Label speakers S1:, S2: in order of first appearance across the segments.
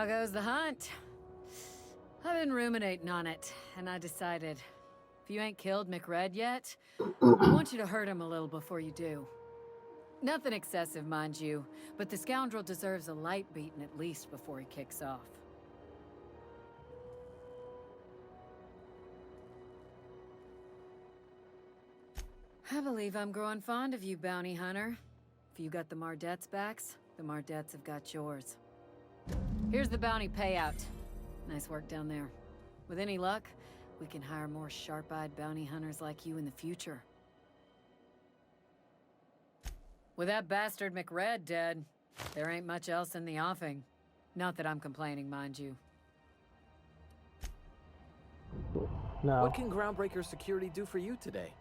S1: How goes the hunt? I've been ruminating on it, and I decided, if you ain't killed McRed yet, I want you to hurt him a little before you do. Nothing excessive, mind you, but the scoundrel deserves a light beating at least before he kicks off. I believe I'm growing fond of you, bounty hunter. If you got the Mardets' backs, the Mardets have got yours. Here's the bounty payout. Nice work down there. With any luck, we can hire more sharp-eyed bounty hunters like you in the future. With that bastard McRed dead, there ain't much else in the offing. Not that I'm complaining, mind you.
S2: No.
S3: What can Groundbreaker security do for you today?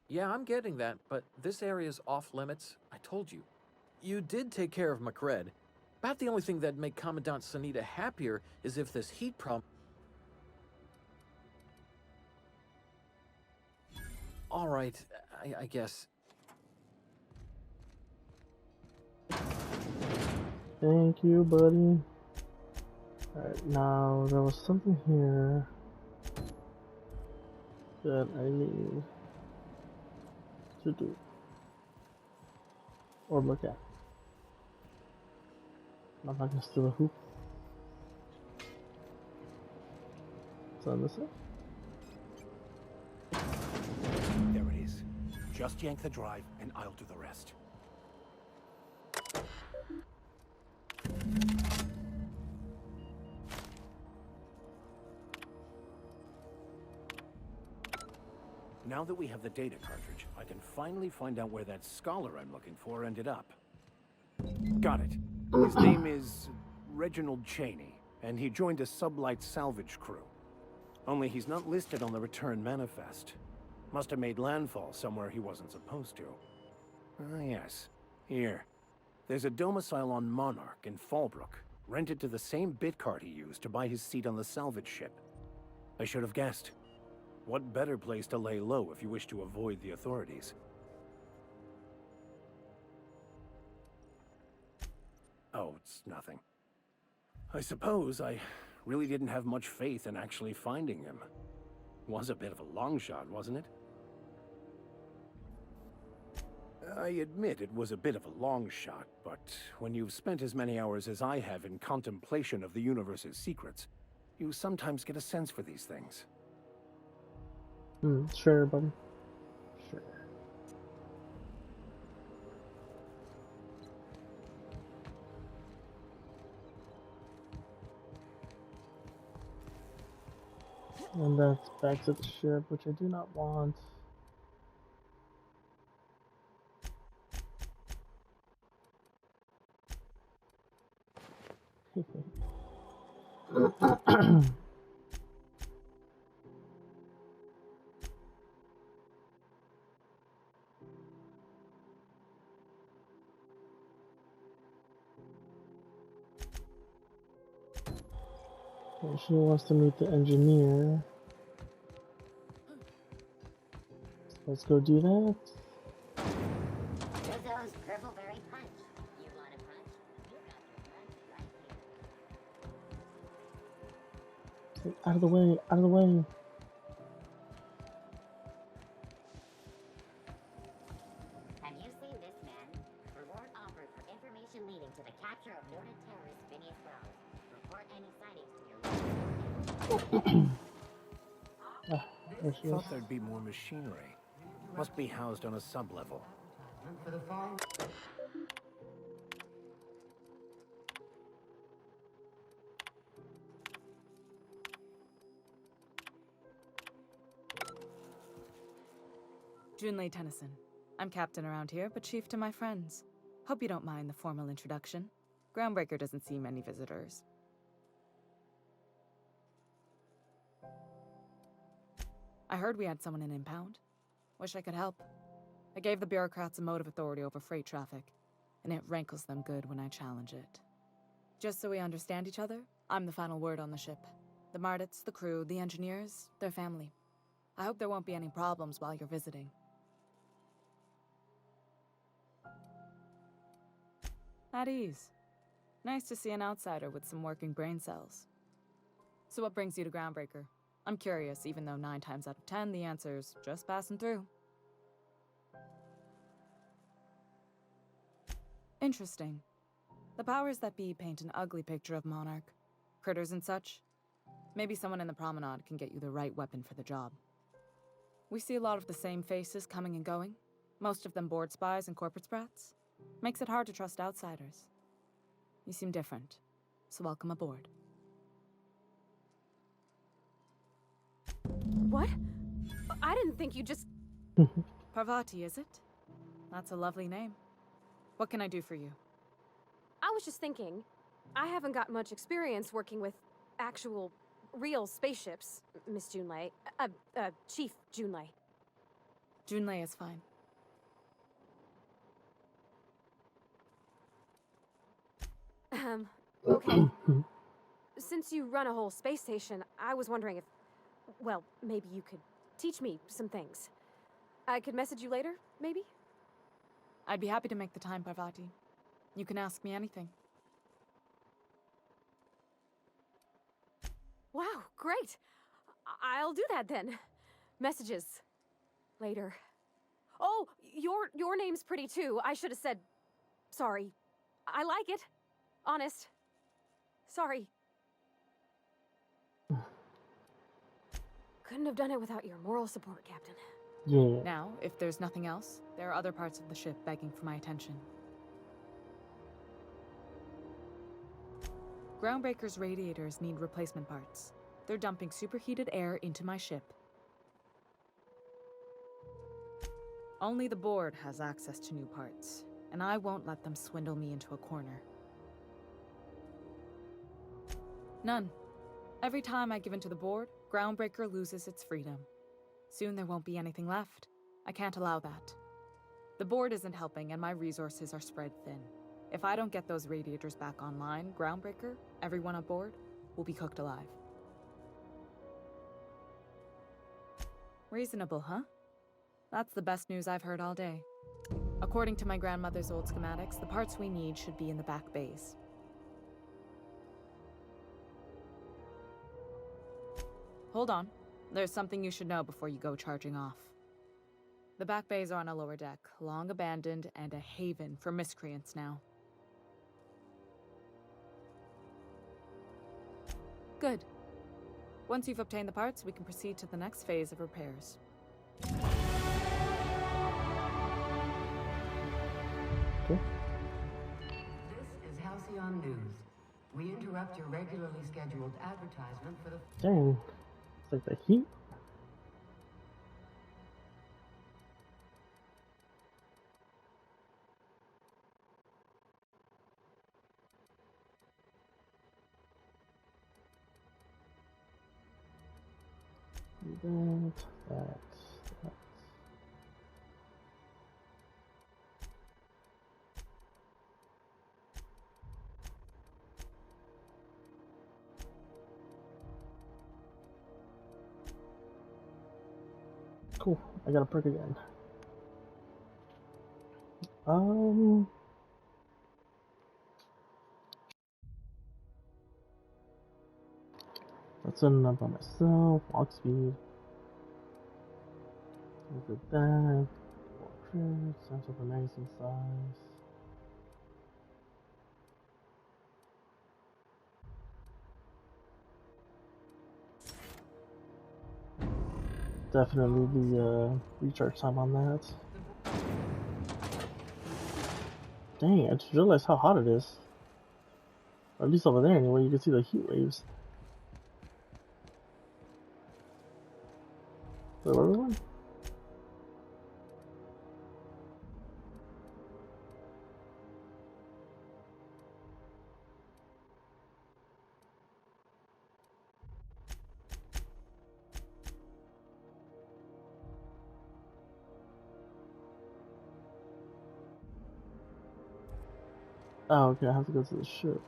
S3: Yeah, I'm getting that, but this area's off limits. I told you. You did take care of McRed. About the only thing that'd make Commandant Sunita happier is if this heat problem... All right, I guess.
S2: Thank you, buddy. Alright, now there was something here that I need to do or look at. I'm not gonna steal a hoop. So I miss it.
S4: There it is. Just yank the drive and I'll do the rest. Now that we have the data cartridge, I can finally find out where that scholar I'm looking for ended up. Got it. His name is Reginald Cheney, and he joined a sublight salvage crew. Only he's not listed on the return manifest. Must have made landfall somewhere he wasn't supposed to. Ah, yes. Here. There's a domicile on Monarch in Fallbrook, rented to the same bit card he used to buy his seat on the salvage ship. I should have guessed. What better place to lay low if you wish to avoid the authorities? Oh, it's nothing. I suppose I really didn't have much faith in actually finding him. Was a bit of a long shot, wasn't it? I admit it was a bit of a long shot, but when you've spent as many hours as I have in contemplation of the universe's secrets, you sometimes get a sense for these things.
S2: Sure, buddy. Sure. And that's back to the ship, which I do not want. And she wants to meet the engineer. Let's go do that.
S5: Rizzo's Purpleberry Punch. You want a punch? You got your punch right here.
S2: Out of the way, out of the way.
S5: Have you seen this man? Reward offered for information leading to the capture of noted terrorist Phineas Wells. Report any sightings to your
S2: There she is.
S4: Thought there'd be more machinery. Must be housed on a sub-level.
S6: Junlei Tennyson. I'm captain around here, but chief to my friends. Hope you don't mind the formal introduction. Groundbreaker doesn't see many visitors. I heard we had someone in impound. Wish I could help. I gave the bureaucrats a motive authority over freight traffic, and it rankles them good when I challenge it. Just so we understand each other, I'm the final word on the ship. The Mardets, the crew, the engineers, their family. I hope there won't be any problems while you're visiting. At ease. Nice to see an outsider with some working brain cells. So what brings you to Groundbreaker? I'm curious, even though 9 times out of 10 the answer's just passing through. Interesting. The powers that be paint an ugly picture of Monarch. Critters and such. Maybe someone in the promenade can get you the right weapon for the job. We see a lot of the same faces coming and going. Most of them board spies and corporate sprats. Makes it hard to trust outsiders. You seem different, so welcome aboard.
S7: What? I didn't think you just...
S6: Parvati, is it? That's a lovely name. What can I do for you?
S7: I was just thinking, I haven't got much experience working with actual, real spaceships, Miss Junlei. Chief Junlei.
S6: Junlei is fine.
S7: Okay. Since you run a whole space station, I was wondering if, well, maybe you could teach me some things. I could message you later, maybe?
S6: I'd be happy to make the time, Parvati. You can ask me anything.
S7: Wow, great. I'll do that then. Messages. Later. Oh, your name's pretty too. I should have said sorry. I like it. Honest. Sorry. Couldn't have done it without your moral support, Captain.
S2: Yeah.
S6: Now, if there's nothing else, there are other parts of the ship begging for my attention. Groundbreaker's radiators need replacement parts. They're dumping superheated air into my ship. Only the board has access to new parts, and I won't let them swindle me into a corner. None. Every time I give in to the board, Groundbreaker loses its freedom. Soon there won't be anything left. I can't allow that. The board isn't helping, and my resources are spread thin. If I don't get those radiators back online, Groundbreaker, everyone aboard, will be cooked alive. Reasonable, huh? That's the best news I've heard all day. According to my grandmother's old schematics, the parts we need should be in the back bays. Hold on. There's something you should know before you go charging off. The back bays are on a lower deck, long abandoned and a haven for miscreants now. Good. Once you've obtained the parts, we can proceed to the next phase of repairs.
S2: Okay.
S8: This is Halcyon News. We interrupt your regularly scheduled advertisement for the...
S2: Dang. It's like the heat. That. Cool. I got a perk again. Let's run up by myself. Walk speed. Look at that. Portrait. Sense of the magazine size. Definitely the recharge time on that. Dang, I just realized how hot it is. Or at least over there anyway, you can see the heat waves. So everyone? Oh, okay, I have to go to the ship.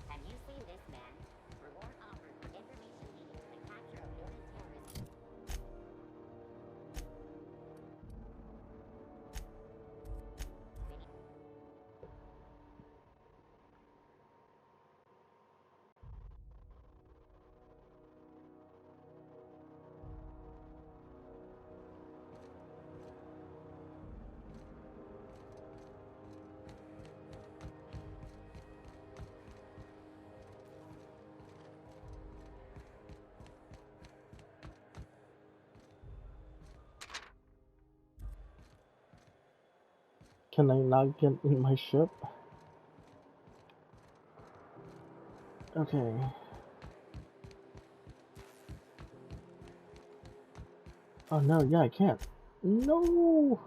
S5: Have you seen this man? Reward offered for information leading to the capture of noted terrorists.
S2: Can I not get in my ship? Okay. Oh no, yeah, I can't. No!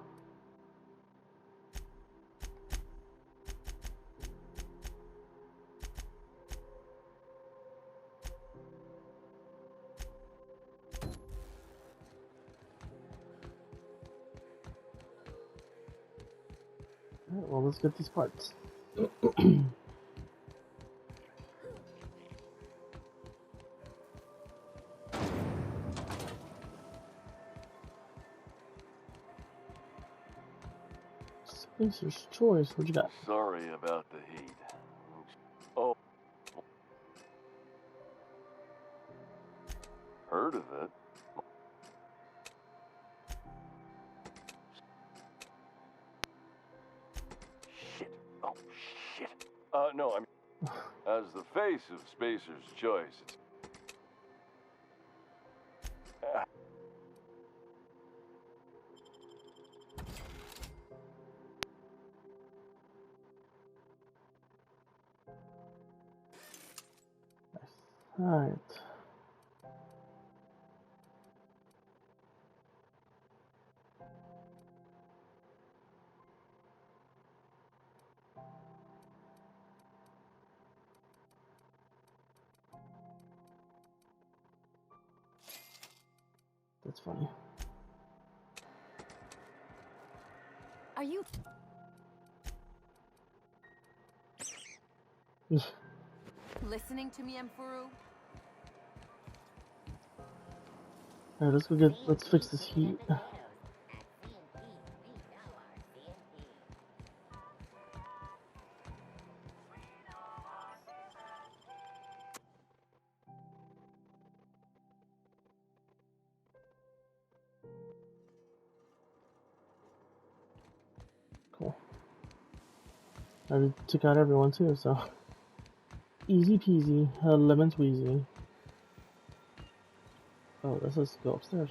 S2: Alright, well, let's get these parts. Spacer's Choice, what you got?
S9: Sorry about the heat. Oh. Heard of it? Shit. Oh, shit. No, I mean, as the face of Spacer's Choice, it's...
S2: Alright. That's funny.
S7: Are you listening to me, Emperor?
S2: Alright, let's fix this heat. Cool. I already took out everyone too, so easy peasy, lemon squeezy. Oh, let's just go upstairs.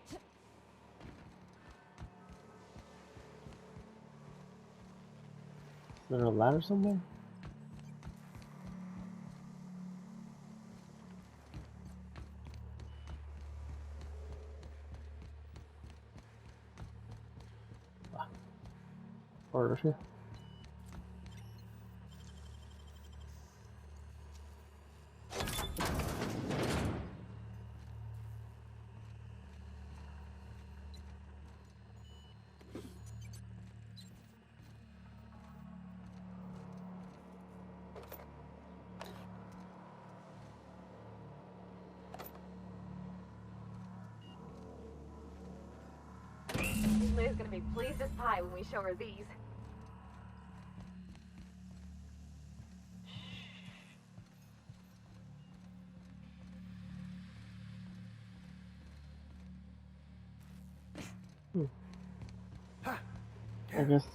S2: Is there a ladder somewhere? Order here.
S7: Liz gonna be pleased as pie when we show her these.
S2: I guess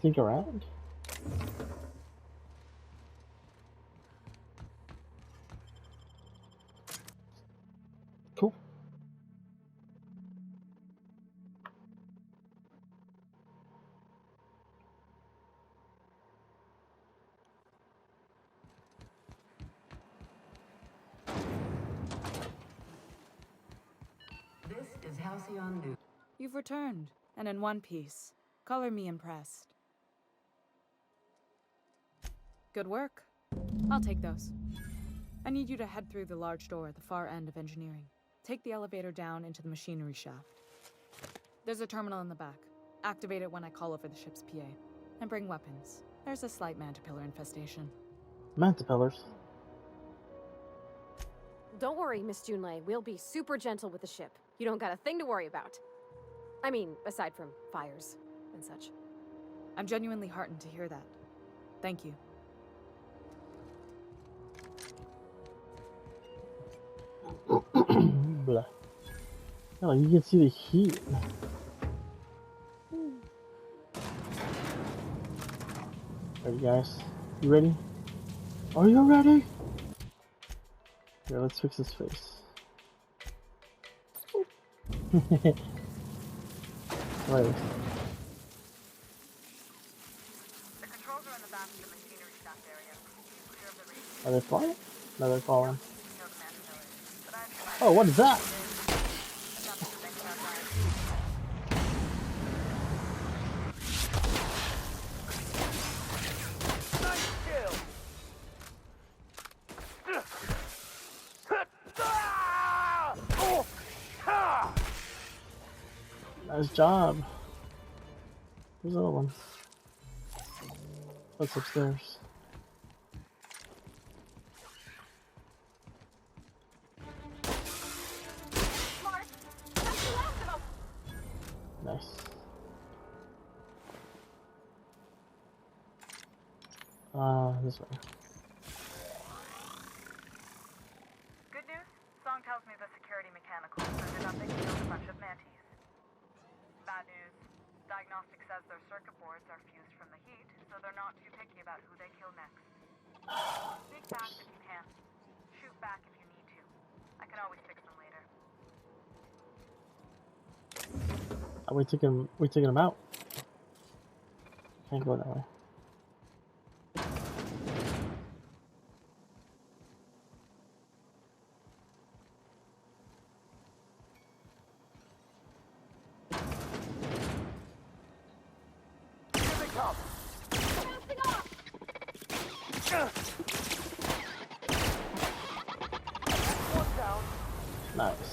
S2: sneak around. Cool.
S8: This is Halcyon News.
S6: You've returned, and in one piece. Color me impressed. Good work. I'll take those. I need you to head through the large door at the far end of engineering. Take the elevator down into the machinery shaft. There's a terminal in the back. Activate it when I call over the ship's PA. And bring weapons. There's a slight mantipillar infestation.
S2: Mantipillars.
S7: Don't worry, Miss Junlei. We'll be super gentle with the ship. You don't got a thing to worry about. I mean, aside from fires and such.
S6: I'm genuinely heartened to hear that. Thank you.
S2: Blah. Oh, you can see the heat. Alright, guys. You ready? Are you ready? Yeah, let's fix his face. Right.
S6: The controls are in the back of the machinery shaft area. Clear of the region.
S2: Are they flying? No, they're falling.
S6: You know the man who knows. But I have
S2: Oh, what is that?
S6: nothing to think about dying.
S4: Nice kill! Oh! Ha!
S2: Nice job. Where's the other one? What's upstairs?
S7: Mark, that's the last of them.
S2: Nice. This way.
S6: Good news? Song tells me the security mechanical ended up and killed a bunch of mantis. Bad news. Diagnostic says their circuit boards are fused from the heat, so they're not too picky about who they kill next. Sneak fast if you can. Shoot back if you need to. I can always fix them later.
S2: Are we taking them out? Can't go that way.
S4: Here they come!
S7: Blasting off.
S4: One down.
S2: Nice.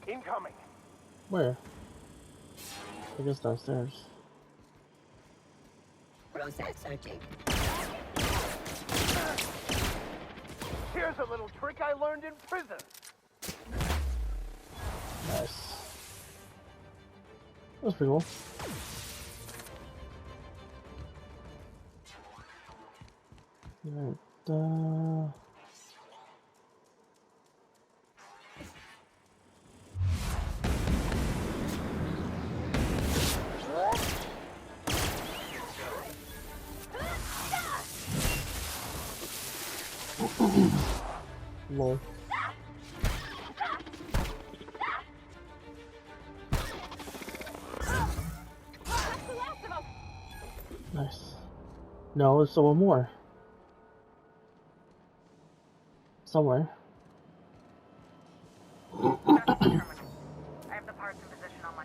S4: Incoming.
S2: Where? I guess downstairs.
S5: Process searching.
S4: Here's a little trick I learned in prison.
S2: Nice. That was pretty cool. Right, lol.
S7: That's the last of them.
S2: Nice. No, there's still one more. Somewhere.
S6: I have the parts in position on my...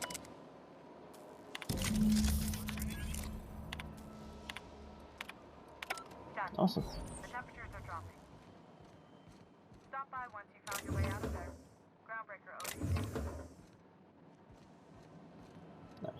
S6: Done.
S2: Awesome.
S6: The temperatures are dropping. Stop by once you found your way out of there. Groundbreaker ODC.
S2: Nice.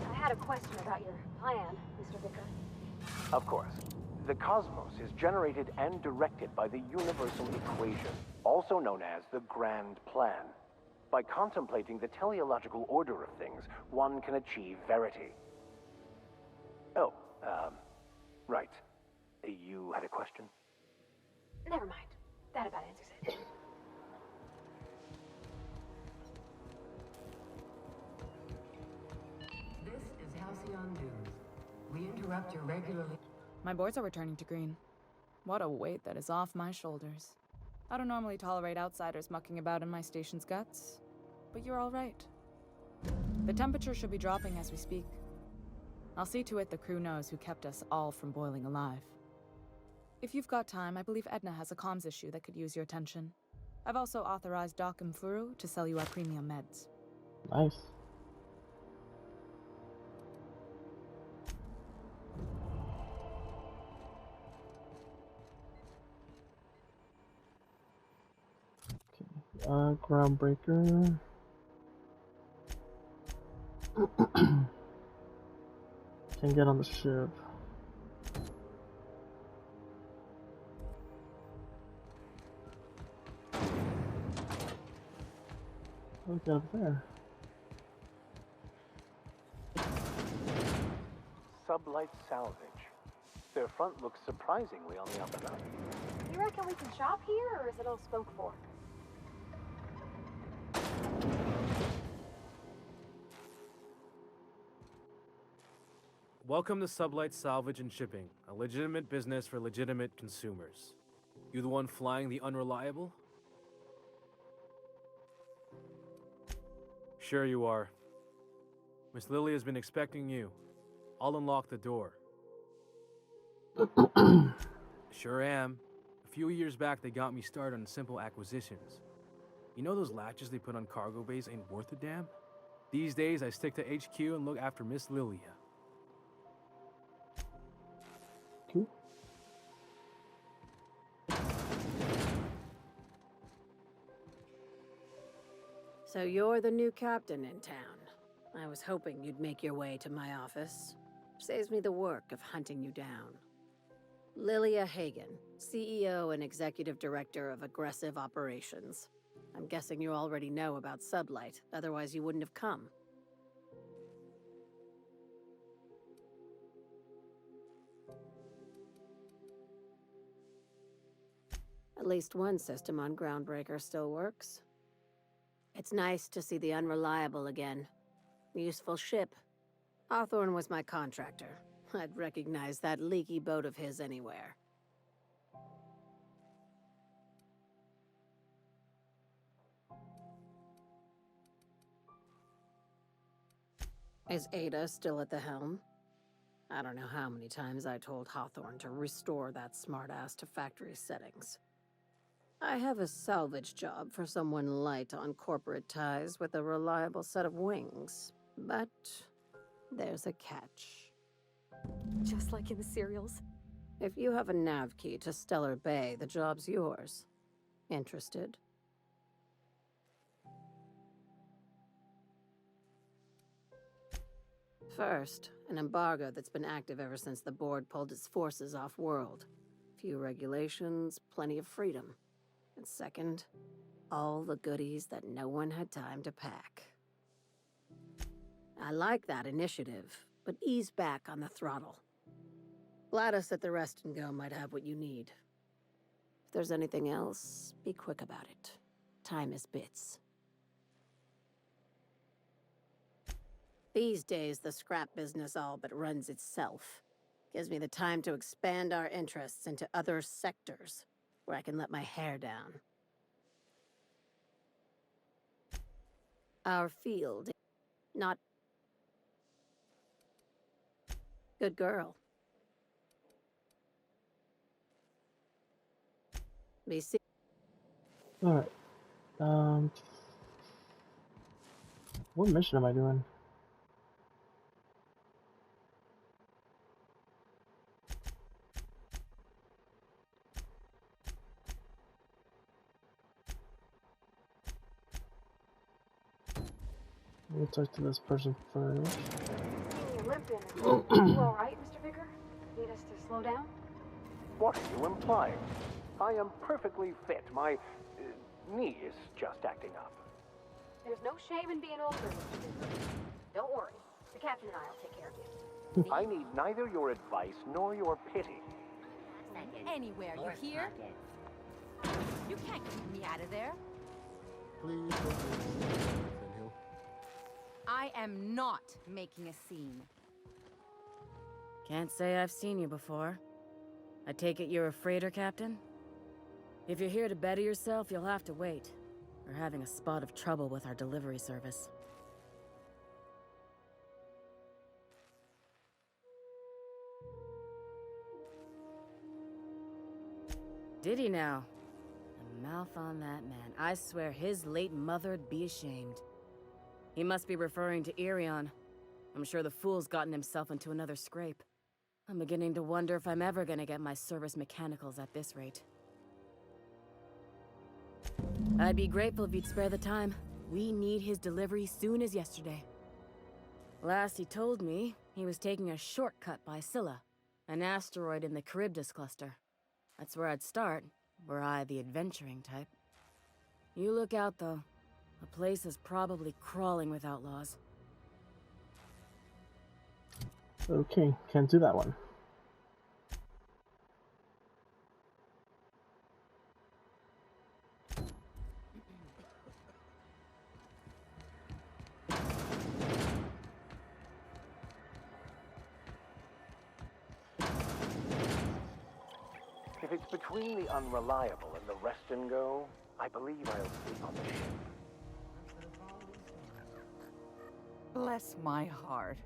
S7: I had a question about your plan, Mr. Vicker.
S4: Of course. The cosmos is generated and directed by the universal equation, also known as the grand plan. By contemplating the teleological order of things, one can achieve verity. Oh, right. You had a question?
S7: Never mind. That about answers it.
S8: This is Halcyon News. We interrupt your regularly...
S6: My boards are returning to green. What a weight that is off my shoulders. I don't normally tolerate outsiders mucking about in my station's guts, but you're all right. The temperature should be dropping as we speak. I'll see to it the crew knows who kept us all from boiling alive. If you've got time, I believe Edna has a comms issue that could use your attention. I've also authorized Doc and Furu to sell you our premium meds.
S2: Nice. Okay. Groundbreaker. Can get on the ship. Look up there.
S4: Sublight Salvage. Their front looks surprisingly on the up and up.
S7: You reckon we can shop here, or is it all spoke for?
S10: Welcome to Sublight Salvage and Shipping, a legitimate business for legitimate consumers. You the one flying the unreliable? Sure you are. Miss Lily has been expecting you. I'll unlock the door. Sure am. A few years back, they got me started on simple acquisitions. You know those latches they put on cargo bays ain't worth a damn? These days, I stick to HQ and look after Miss Lilia.
S2: Cool.
S1: So you're the new captain in town. I was hoping you'd make your way to my office. Saves me the work of hunting you down. Lilia Hagen, CEO and Executive Director of Aggressive Operations. I'm guessing you already know about Sublight, otherwise you wouldn't have come. At least one system on Groundbreaker still works. It's nice to see the Unreliable again. Useful ship. Hawthorne was my contractor. I'd recognize that leaky boat of his anywhere. Is Ada still at the helm? I don't know how many times I told Hawthorne to restore that smartass to factory settings. I have a salvage job for someone light on corporate ties with a reliable set of wings, but there's a catch.
S7: Just like in the serials.
S1: If you have a nav key to Stellar Bay, the job's yours. Interested? First, an embargo that's been active ever since the board pulled its forces off-world. Few regulations, plenty of freedom. And second, all the goodies that no one had time to pack. I like that initiative, but ease back on the throttle. Gladys at the Rest and Go might have what you need. If there's anything else, be quick about it. Time is bits. These days, the scrap business all but runs itself. Gives me the time to expand our interests into other sectors, where I can let my hair down. Our field, not... Good girl. Be see.
S2: Alright. What mission am I doing? We'll talk to this person first.
S7: You're limping. You all right, Mr. Vicker? Need us to slow down?
S4: What are you implying? I am perfectly fit. My knee is just acting up.
S7: There's no shame in being older, Mr. Vicker. Don't worry. The captain and I will take care of you.
S4: I need neither your advice nor your pity.
S11: Anywhere, you hear? You can't keep me out of there.
S3: Please don't do this. Hill.
S11: I am not making a scene.
S1: Can't say I've seen you before. I take it you're a freighter captain? If you're here to better yourself, you'll have to wait. We're having a spot of trouble with our delivery service. Did he now? The mouth on that man. I swear his late mother'd be ashamed. He must be referring to Irion. I'm sure the fool's gotten himself into another scrape. I'm beginning to wonder if I'm ever gonna get my service mechanicals at this rate. I'd be grateful if you'd spare the time. We need his delivery soon as yesterday. Last he told me, he was taking a shortcut by Scylla, an asteroid in the Charybdis cluster. That's where I'd start, were I the adventuring type. You look out, though. The place is probably crawling with outlaws.
S2: Okay, can't do that one.
S4: If it's between the unreliable and the rest and go, I believe I'll sleep on the ship.
S12: Bless my heart.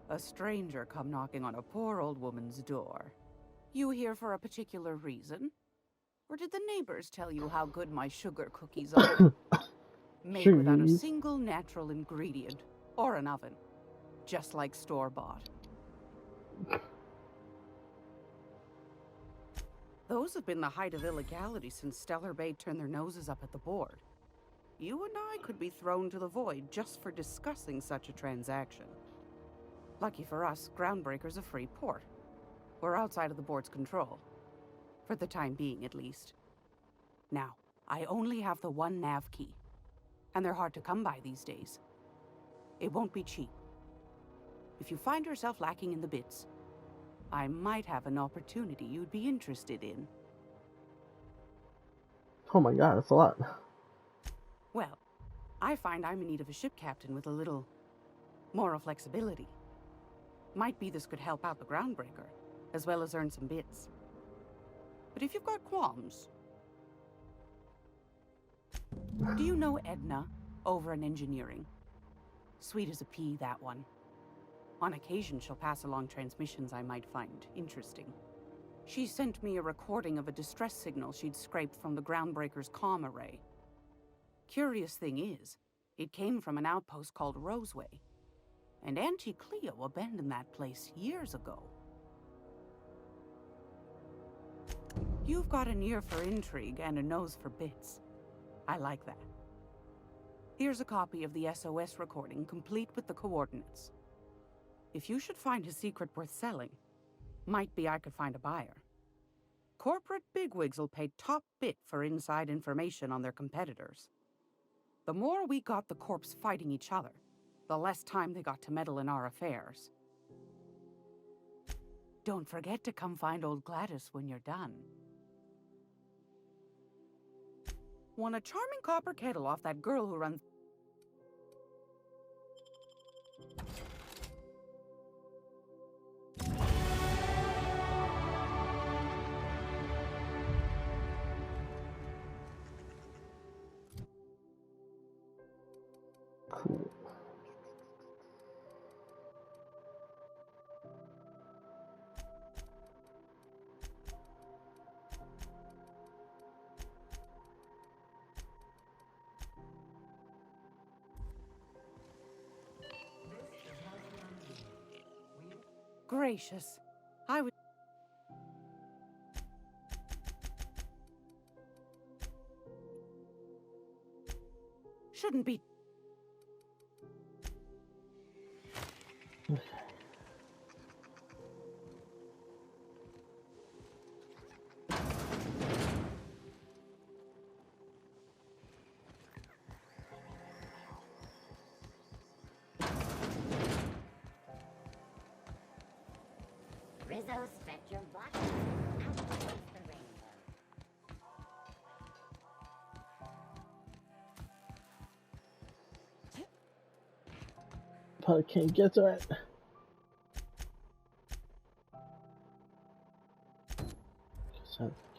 S12: A stranger come knocking on a poor old woman's door. You here for a particular reason? Or did the neighbors tell you how good my sugar cookies are? Made without a single natural ingredient, or an oven. Just like store-bought. Those have been the height of illegality since Stellar Bay turned their noses up at the board. You and I could be thrown to the void just for discussing such a transaction. Lucky for us, Groundbreaker's a free port. We're outside of the board's control. For the time being, at least. Now, I only have the one nav key. And they're hard to come by these days. It won't be cheap. If you find yourself lacking in the bits, I might have an opportunity you'd be interested in.
S2: Oh my god, that's a lot.
S12: Well, I find I'm in need of a ship captain with a little moral flexibility. Might be this could help out the Groundbreaker, as well as earn some bits. But if you've got qualms... Do you know Edna, over in engineering? Sweet as a pea, that one. On occasion, she'll pass along transmissions I might find interesting. She sent me a recording of a distress signal she'd scraped from the Groundbreaker's comm array. Curious thing is, it came from an outpost called Roseway. And Auntie Cleo abandoned that place years ago. You've got an ear for intrigue and a nose for bits. I like that. Here's a copy of the SOS recording, complete with the coordinates. If you should find a secret worth selling, might be I could find a buyer. Corporate bigwigs will pay top bit for inside information on their competitors. The more we got the corps fighting each other, the less time they got to meddle in our affairs. Don't forget to come find old Gladys when you're done. Want a charming copper kettle off that girl who runs...
S2: Cool.
S12: Gracious. I would... Shouldn't be...
S5: Rizzo Spectrum Block activates the rainbow.
S2: Probably can't get to it.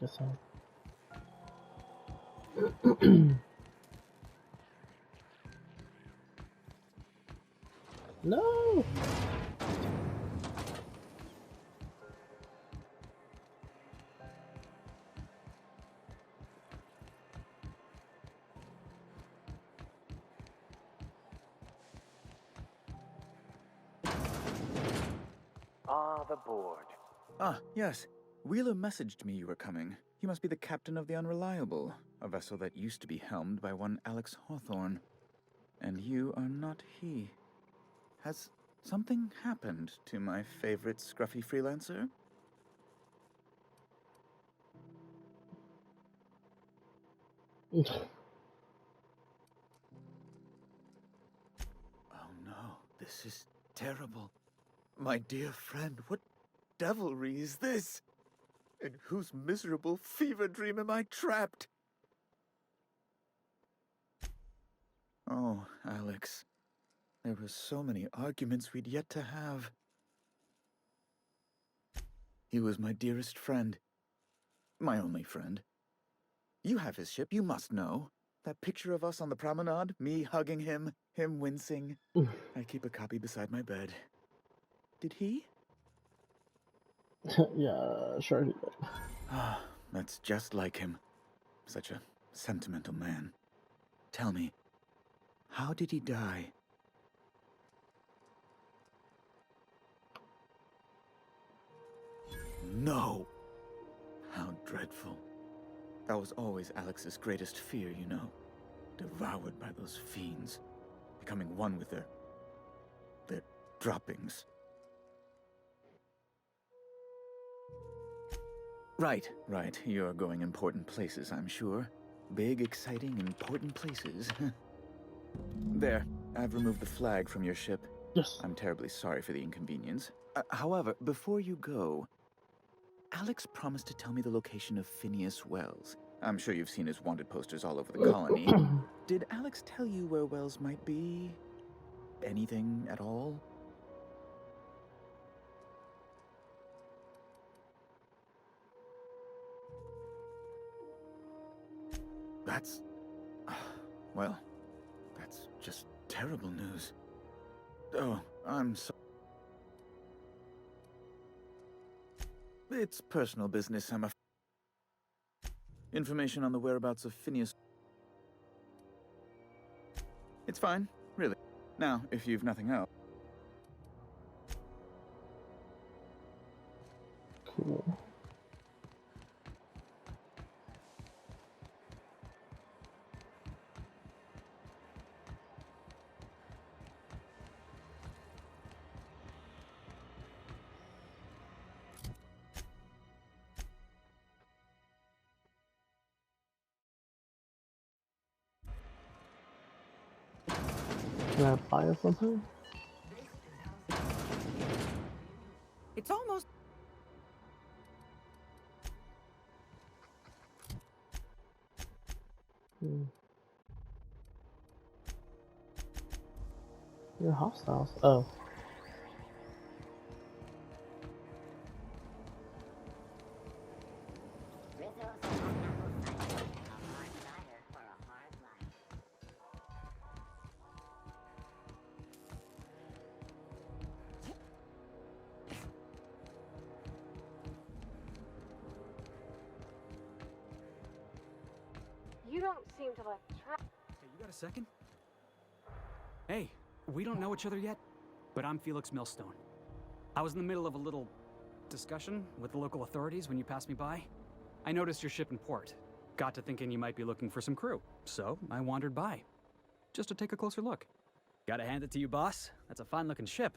S2: Guess I'll... No!
S4: Ah, the board.
S13: Ah, yes. Wheeler messaged me you were coming. You must be the captain of the Unreliable, a vessel that used to be helmed by one Alex Hawthorne. And you are not he. Has something happened to my favorite scruffy freelancer? This is terrible. My dear friend, what devilry is this? In whose miserable fever dream am I trapped? Oh, Alex. There were so many arguments we'd yet to have. He was my dearest friend. My only friend. You have his ship, you must know. That picture of us on the promenade, me hugging him, him wincing. I keep a copy beside my bed. Did he?
S2: Yeah, sure he did.
S13: Ah, that's just like him. Such a sentimental man. Tell me, how did he die? No! How dreadful. That was always Alex's greatest fear, you know. Devoured by those fiends. Becoming one with their droppings. Right. You're going important places, I'm sure. Big, exciting, important places. There, I've removed the flag from your ship.
S2: Yes.
S13: I'm terribly sorry for the inconvenience. However, before you go, Alex promised to tell me the location of Phineas Wells. I'm sure you've seen his wanted posters all over the colony. Did Alex tell you where Wells might be? Anything at all? That's... well, that's just terrible news. Oh, I'm so... It's personal business, I'm afraid. Information on the whereabouts of Phineas... It's fine, really. Now, if you've nothing else...
S2: Cool. Can I buy us something?
S12: It's almost...
S2: You're hostiles. Oh.
S7: You don't seem to like track.
S14: Hey, you got a second? Hey, we don't know each other yet, but I'm Felix Millstone. I was in the middle of a little discussion with the local authorities when you passed me by. I noticed your ship in port. Got to thinking you might be looking for some crew, so I wandered by. Just to take a closer look. Gotta hand it to you, boss. That's a fine-looking ship.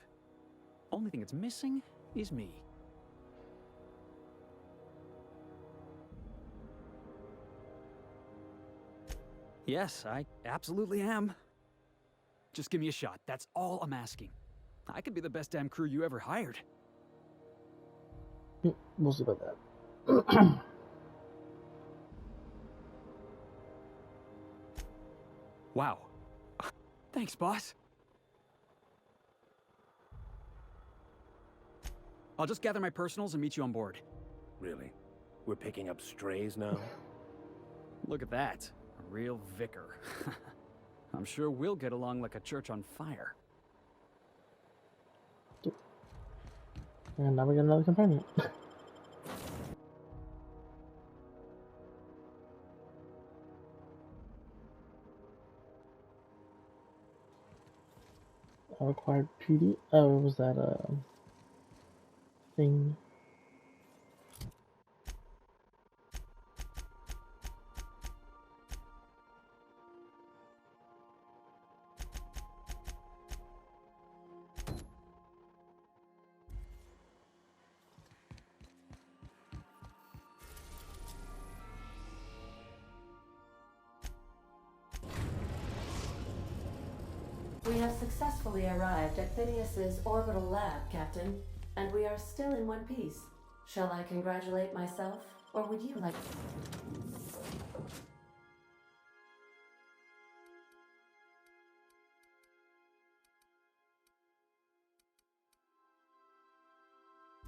S14: Only thing it's missing is me. Yes, I absolutely am. Just give me a shot. That's all I'm asking. I could be the best damn crew you ever hired.
S2: We'll see about that.
S14: Wow. Thanks, boss. I'll just gather my personals and meet you on board.
S4: Really? We're picking up strays now?
S14: Look at that. A real vicar. I'm sure we'll get along like a church on fire.
S2: And now we got another companion. I required PD. Oh, was that a thing?
S6: We
S15: We have successfully arrived at Phineas's orbital lab, Captain, and we are still in one piece. Shall I congratulate myself, or would you like...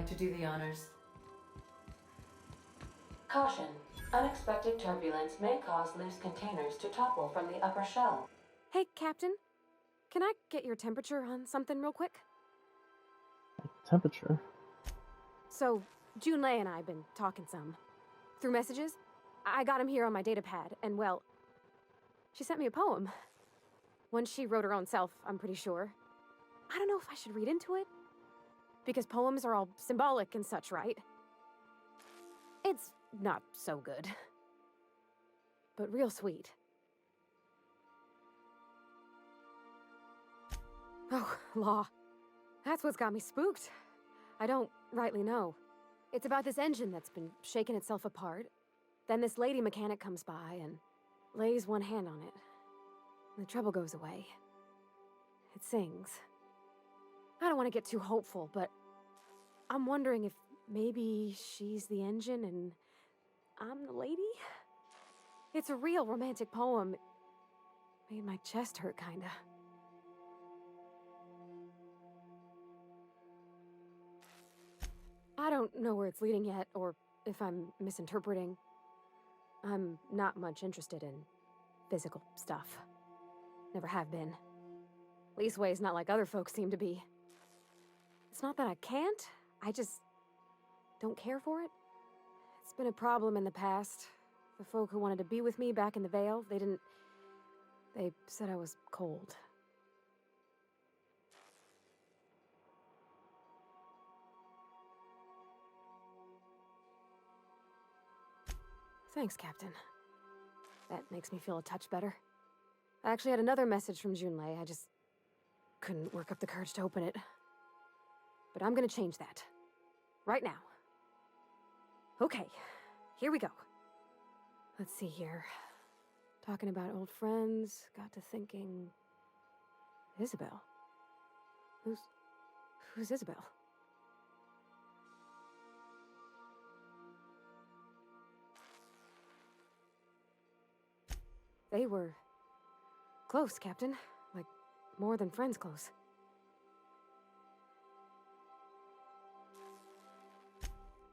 S15: to do the honors? Caution. Unexpected turbulence may cause loose containers to topple from the upper shell.
S7: Hey, Captain. Can I get your temperature on something real quick?
S2: Temperature?
S7: So, Junlei and I have been talking some. Through messages. I got him here on my datapad, and well, she sent me a poem. One she wrote her own self, I'm pretty sure. I don't know if I should read into it. Because poems are all symbolic and such, right? It's not so good. But real sweet. Oh, law. That's what's got me spooked. I don't rightly know. It's about this engine that's been shaking itself apart. Then this lady mechanic comes by and lays one hand on it. And the trouble goes away. It sings. I don't want to get too hopeful, but I'm wondering if maybe she's the engine and I'm the lady? It's a real romantic poem. Made my chest hurt, kinda. I don't know where it's leading yet, or if I'm misinterpreting. I'm not much interested in physical stuff. Never have been. Leastways, not like other folks seem to be. It's not that I can't, I just don't care for it. It's been a problem in the past. The folk who wanted to be with me back in the Vale, they said I was cold. Thanks, Captain. That makes me feel a touch better. I actually had another message from Junlei. I just couldn't work up the courage to open it. But I'm gonna change that. Right now. Okay, here we go. Let's see here. Talking about old friends, got to thinking... Isabel? Who's Isabel? They were close, Captain. Like, more than friends close.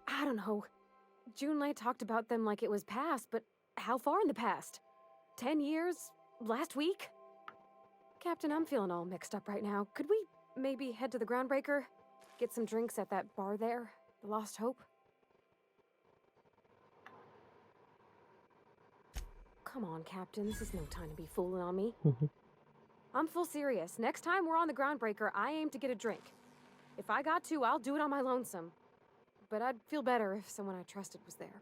S7: I don't know. Junlei talked about them like it was past, but how far in the past? 10 years? Last week? Captain, I'm feeling all mixed up right now. Could we maybe head to the Groundbreaker? Get some drinks at that bar there? The Lost Hope? Come on, Captain. This is no time to be fooling on me. I'm full serious. Next time we're on the Groundbreaker, I aim to get a drink. If I got to, I'll do it on my lonesome. But I'd feel better if someone I trusted was there.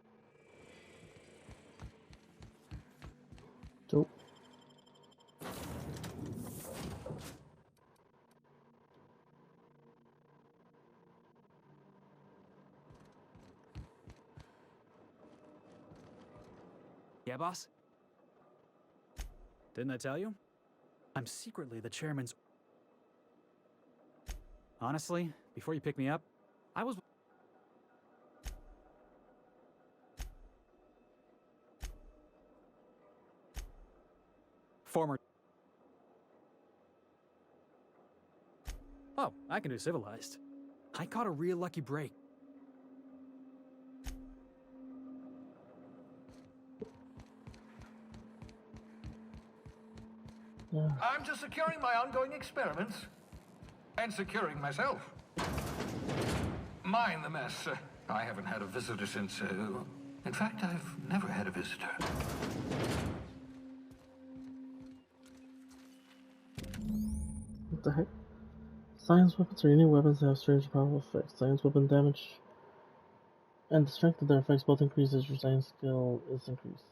S2: Dope.
S14: Yeah, boss? Didn't I tell you? I'm secretly the chairman's... Honestly, before you picked me up, I was... Former... Oh, I can do civilized. I caught a real lucky break.
S2: Yeah.
S16: I'm just securing my ongoing experiments. And securing myself. Mind the mess. I haven't had a visitor since... in fact, I've never had a visitor.
S2: What the heck? Science weapons are unique weapons that have strange powerful effects. Science weapon damage and the strength of their effects both increase as your science skill is increased.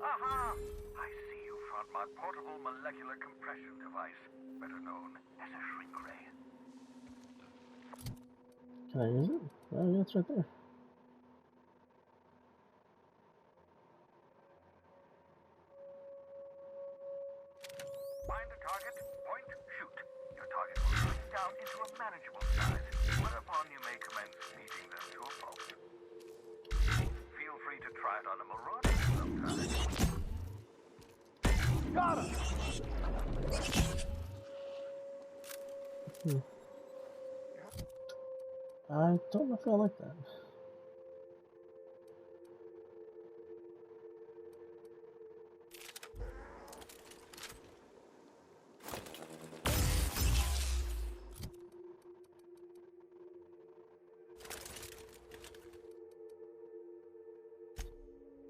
S16: Aha! I see you found my portable molecular compression device, better known as a shrink ray.
S2: Can I use it? Oh yeah, it's right there.
S16: Find the target, point, shoot. Your target will shrink down into a manageable size, whereupon you may commence feeding them to a fault. Feel free to try it on a marauder sometime.
S9: Got him!
S2: I don't know if I like that.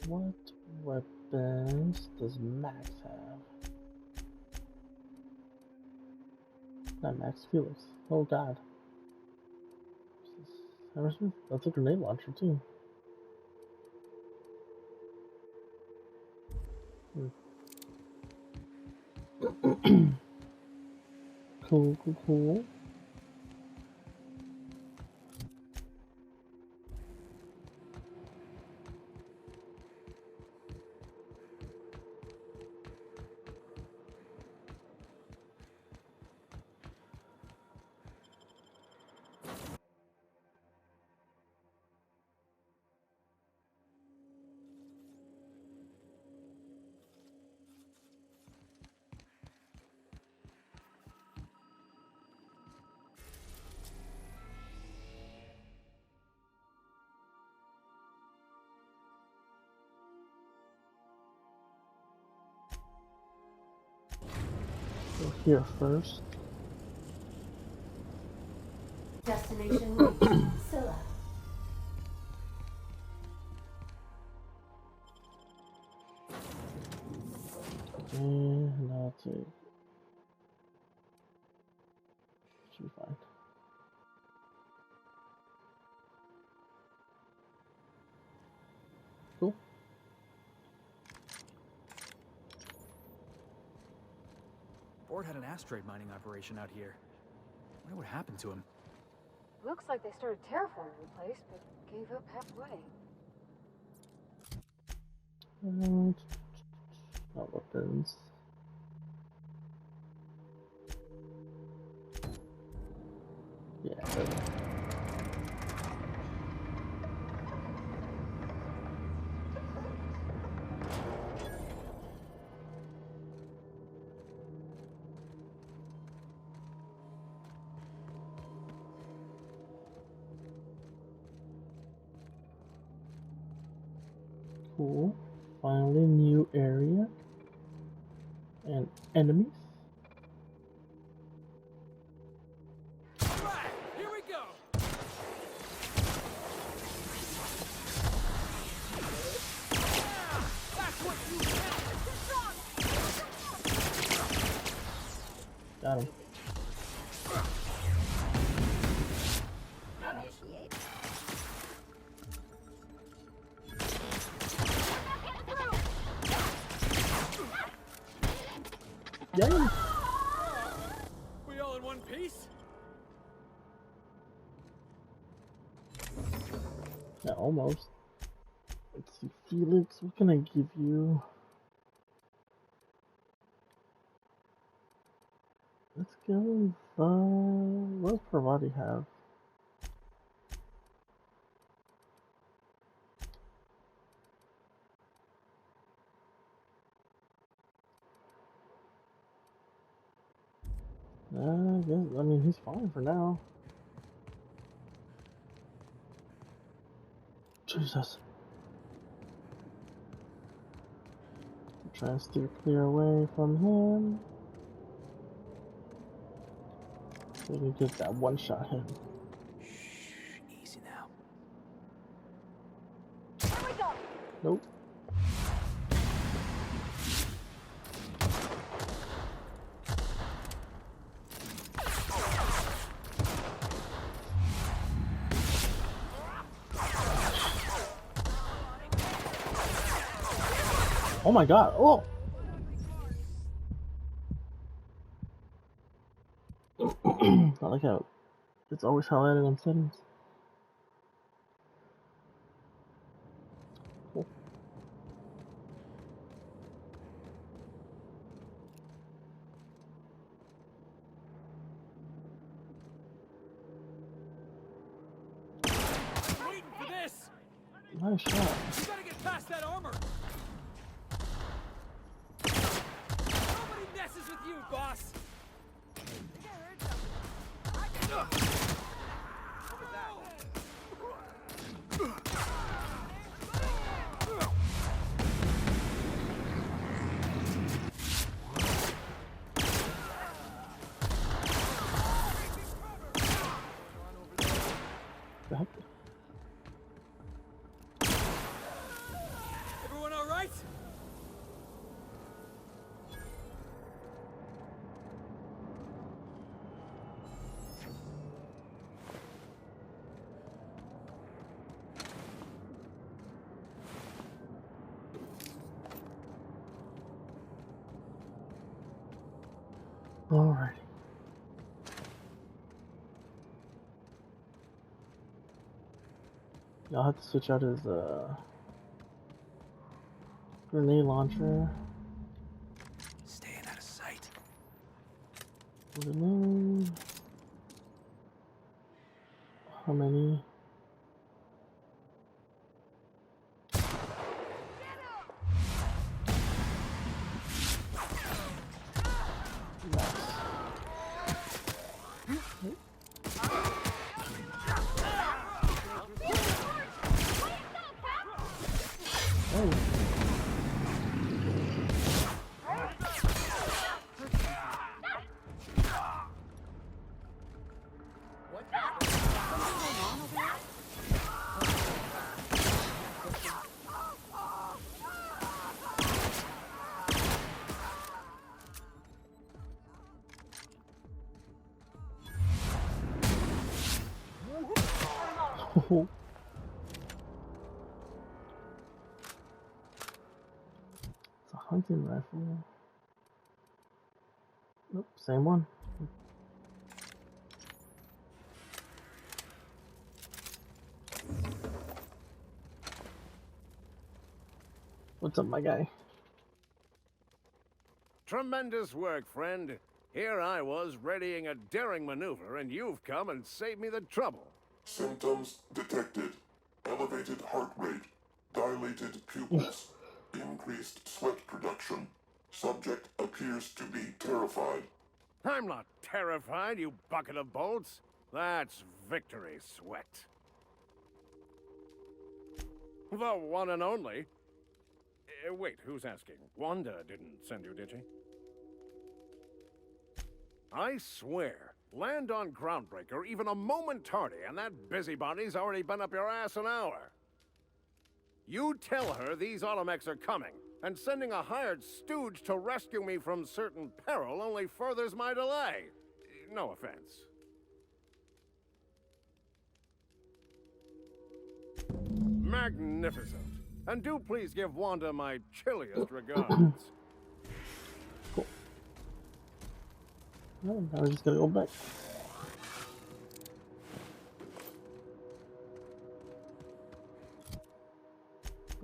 S2: What weapons does Max have? Not Max, Felix. Oh god. That's a grenade launcher too. Cool. Go here first.
S15: Destination reached. Scylla.
S2: And I'll take. Should be fine. Cool.
S14: Ford had an asteroid mining operation out here. I wonder what happened to him.
S7: Looks like they started terraforming the place, but gave up halfway.
S2: Not weapons. Yeah, there we go. Cool. Finally, new area. And enemies.
S10: Alright, here we go! Yeah, that's what you get!
S2: Got him. Yay!
S10: We all in one piece?
S2: Yeah, almost. Let's see, Felix, what can I give you? Let's go with, what does Parvati have? I mean, he's fine for now. Jesus. Try and steer clear away from him. Maybe just that one shot him.
S14: Shh, easy now.
S7: Here we go!
S2: Nope. Oh my god, oh! I like how it's always highlighted on settings. Cool. Nice shot.
S14: You gotta get past that armor! Nobody messes with you, boss! Everyone all right?
S2: Alrighty. I'll have to switch out his grenade launcher.
S14: Staying out of sight.
S2: Grenade. How many? Oh. It's a hunting rifle. Nope, same one. What's up, my guy?
S4: Tremendous work, friend. Here I was readying a daring maneuver, and you've come and saved me the trouble.
S17: Symptoms detected. Elevated heart rate, dilated pupils, increased sweat production. Subject appears to be terrified.
S4: I'm not terrified, you bucket of bolts. That's victory sweat. The one and only. Wait, who's asking? Wanda didn't send you, did she? I swear, land on Groundbreaker even a moment tardy, and that busybody's already been up your ass an hour. You tell her these automechs are coming, and sending a hired stooge to rescue me from certain peril only furthers my delay. No offense. Magnificent. And do please give Wanda my chilliest regards.
S2: Cool. Well, now we're just gonna go back.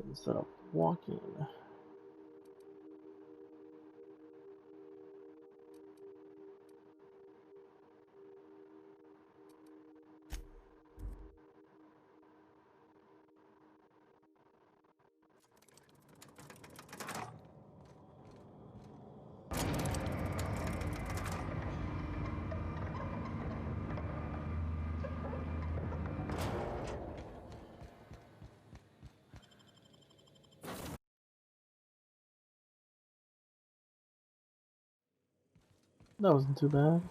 S2: Instead of walking. That wasn't too bad.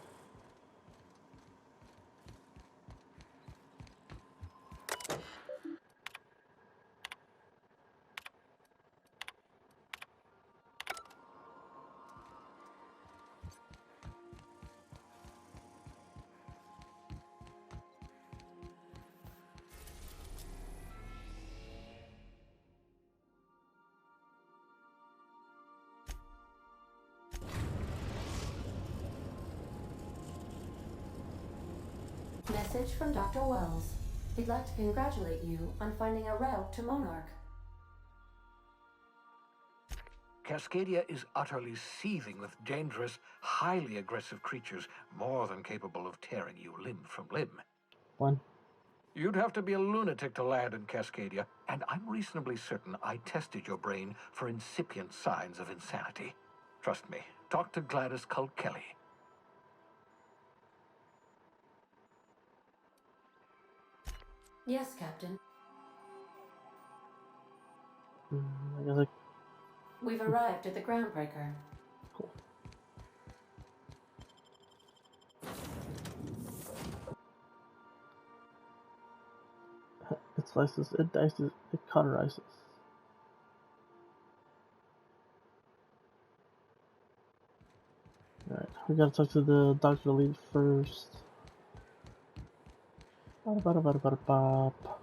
S15: Message from Dr. Wells. He'd like to congratulate you on finding a route to Monarch.
S18: Cascadia is utterly seething with dangerous, highly aggressive creatures, more than capable of tearing you limb from limb.
S2: One.
S18: You'd have to be a lunatic to land in Cascadia, and I'm reasonably certain I tested your brain for incipient signs of insanity. Trust me, talk to Gladys Culkelly.
S15: Yes, Captain.
S2: I guess
S15: We've arrived at the groundbreaker.
S2: Cool. It slices, it dices, it cauterizes. Alright, we gotta talk to the Dr. Lead first. Ba-da-ba-da-ba-da-ba-da-bop.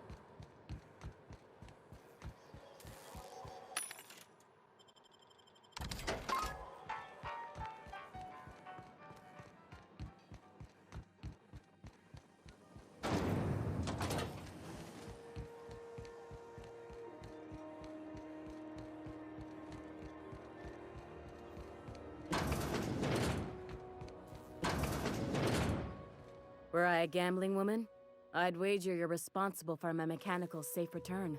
S19: Were I a gambling woman, I'd wager you're responsible for my mechanical safe return.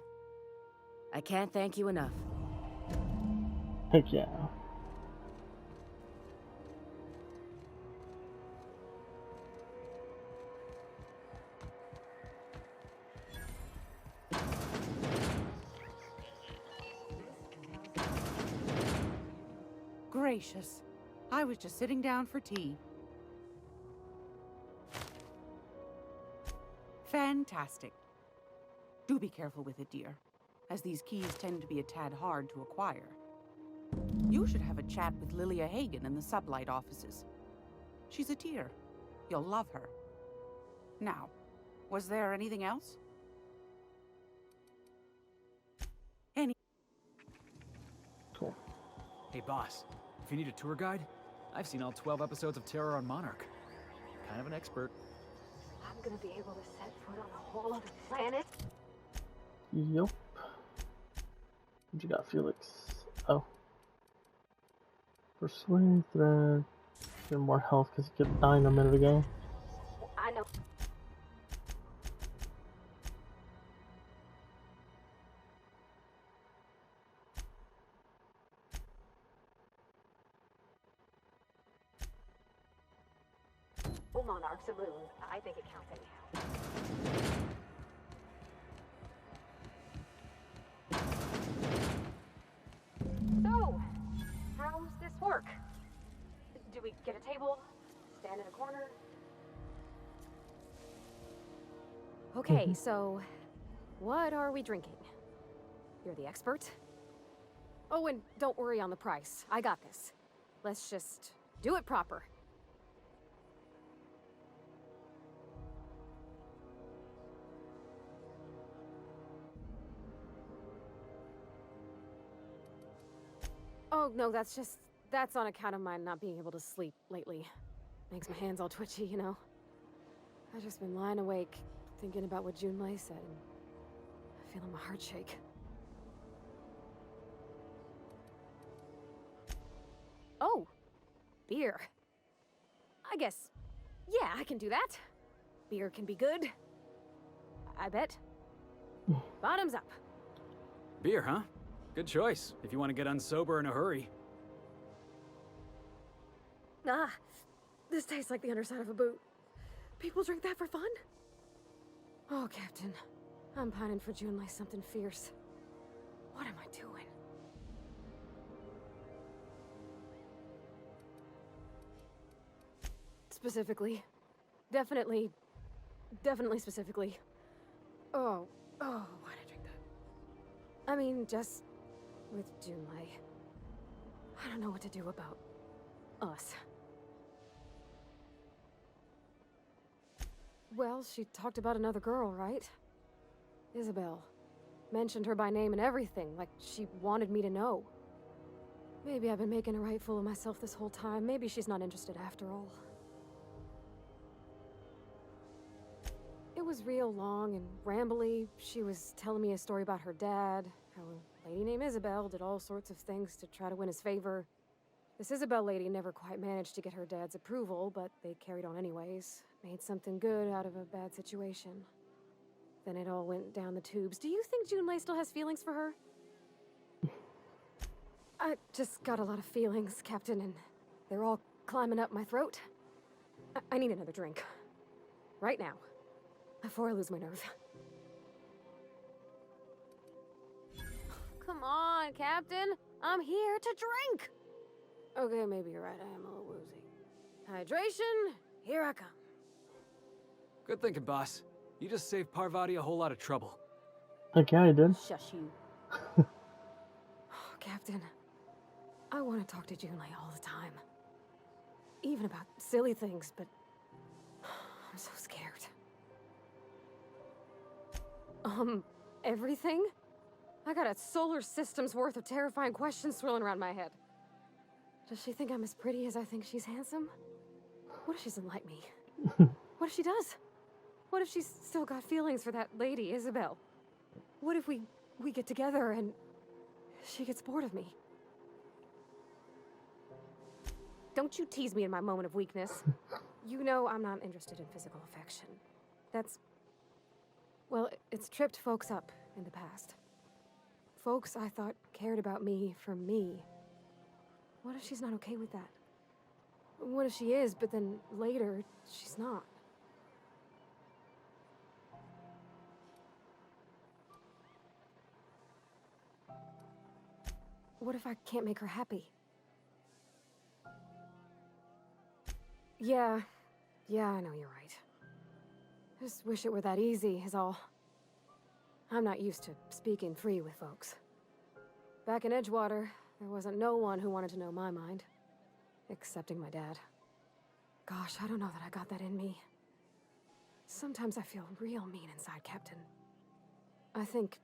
S19: I can't thank you enough.
S2: Heck yeah.
S12: Gracious. I was just sitting down for tea. Fantastic. Do be careful with it, dear, as these keys tend to be a tad hard to acquire. You should have a chat with Lilia Hagen in the sublight offices. She's a tear. You'll love her. Now, was there anything else?
S2: Cool.
S14: Hey, boss. If you need a tour guide, I've seen all 12 episodes of Terror on Monarch. Kind of an expert.
S7: I'm gonna be able to set foot on a whole other planet.
S2: Yup. What you got, Felix? Oh. Persuade thread. Get more health because he kept dying a minute ago.
S7: I know. Well, Monarch's a moon. I think it counts anyhow. So, how's this work? Do we get a table? Stand in a corner? Okay, so what are we drinking? You're the expert? Oh, and don't worry on the price. I got this. Let's just do it proper. Oh, no, that's on account of my not being able to sleep lately. Makes my hands all twitchy, you know? I've just been lying awake, thinking about what Junlei said, and feeling my heart shake. Oh, beer. I guess, yeah, I can do that. Beer can be good. I bet. Bottoms up.
S14: Beer, huh? Good choice, if you want to get unsober in a hurry.
S7: Ah, this tastes like the underside of a boot. People drink that for fun? Oh, Captain. I'm pining for Junlei something fierce. What am I doing? Specifically. Definitely specifically. Oh, why'd I drink that? I mean, just with Junlei. I don't know what to do about us. Well, she talked about another girl, right? Isabel. Mentioned her by name and everything, like she wanted me to know. Maybe I've been making a right fool of myself this whole time. Maybe she's not interested after all. It was real long and rambly. She was telling me a story about her dad, how a lady named Isabel did all sorts of things to try to win his favor. This Isabel lady never quite managed to get her dad's approval, but they carried on anyways. Made something good out of a bad situation. then it all went down the tubes. Do you think Junlei still has feelings for her? I just got a lot of feelings, Captain, and they're all climbing up my throat. I need another drink. Right now. Before I lose my nerve. Come on, Captain. I'm here to drink. Okay, maybe you're right. I am a little woozy. Hydration, here I come.
S14: Good thinking, boss. You just saved Parvati a whole lot of trouble.
S2: Heck yeah, I did.
S7: Shush you. Captain, I want to talk to Junlei all the time. Even about silly things, but I'm so scared. Everything? I got a solar system's worth of terrifying questions swirling around my head. Does she think I'm as pretty as I think she's handsome? What if she doesn't like me? What if she does? What if she's still got feelings for that lady, Isabel? What if we get together and she gets bored of me? Don't you tease me in my moment of weakness. You know I'm not interested in physical affection. Well, it's tripped folks up in the past. Folks I thought cared about me for me. What if she's not okay with that? What if she is, but then later, she's not? What if I can't make her happy? Yeah, I know you're right. I just wish it were that easy, is all. I'm not used to speaking free with folks. Back in Edgewater, there wasn't no one who wanted to know my mind. Excepting my dad. Gosh, I don't know that I got that in me. Sometimes I feel real mean inside, Captain. I think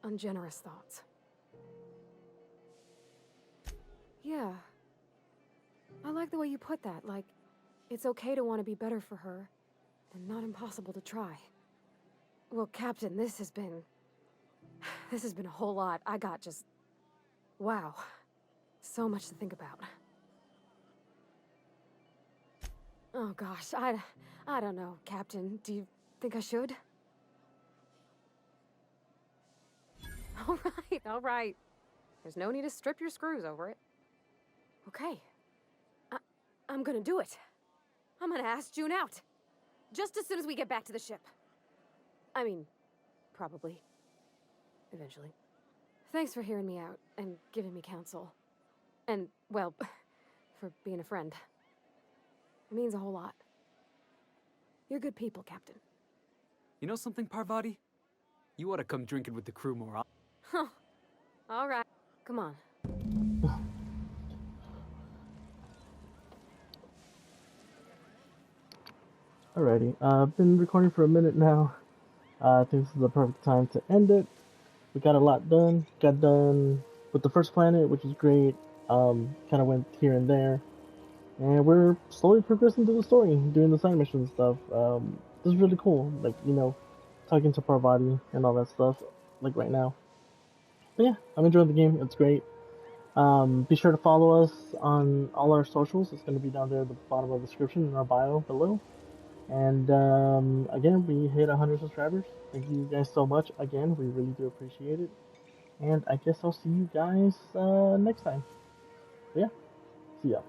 S7: ungenerous thoughts. Yeah. I like the way you put that, like, it's okay to want to be better for her, and not impossible to try. Well, Captain, this has been a whole lot. I got just... wow. So much to think about. Oh gosh, I don't know, Captain. Do you think I should? All right. There's no need to strip your screws over it. Okay. I'm gonna do it. I'm gonna ask June out. Just as soon as we get back to the ship. I mean, probably. Eventually. Thanks for hearing me out and giving me counsel. And, well, for being a friend. It means a whole lot. You're good people, Captain.
S14: You know something, Parvati? You ought to come drinking with the crew more often.
S7: Huh. All right. Come on.
S2: Alrighty, I've been recording for a minute now. I think this is the perfect time to end it. We got a lot done. Got done with the first planet, which is great. Kind of went here and there. And we're slowly progressing through the story, doing the side mission stuff. This is really cool. Like, you know, talking to Parvati and all that stuff, like right now. But yeah, I'm enjoying the game. It's great. Be sure to follow us on all our socials. It's going to be down there at the bottom of the description in our bio below. And again, we hit 100 subscribers. Thank you guys so much. Again, we really do appreciate it. And I guess I'll see you guys next time. But yeah, see ya.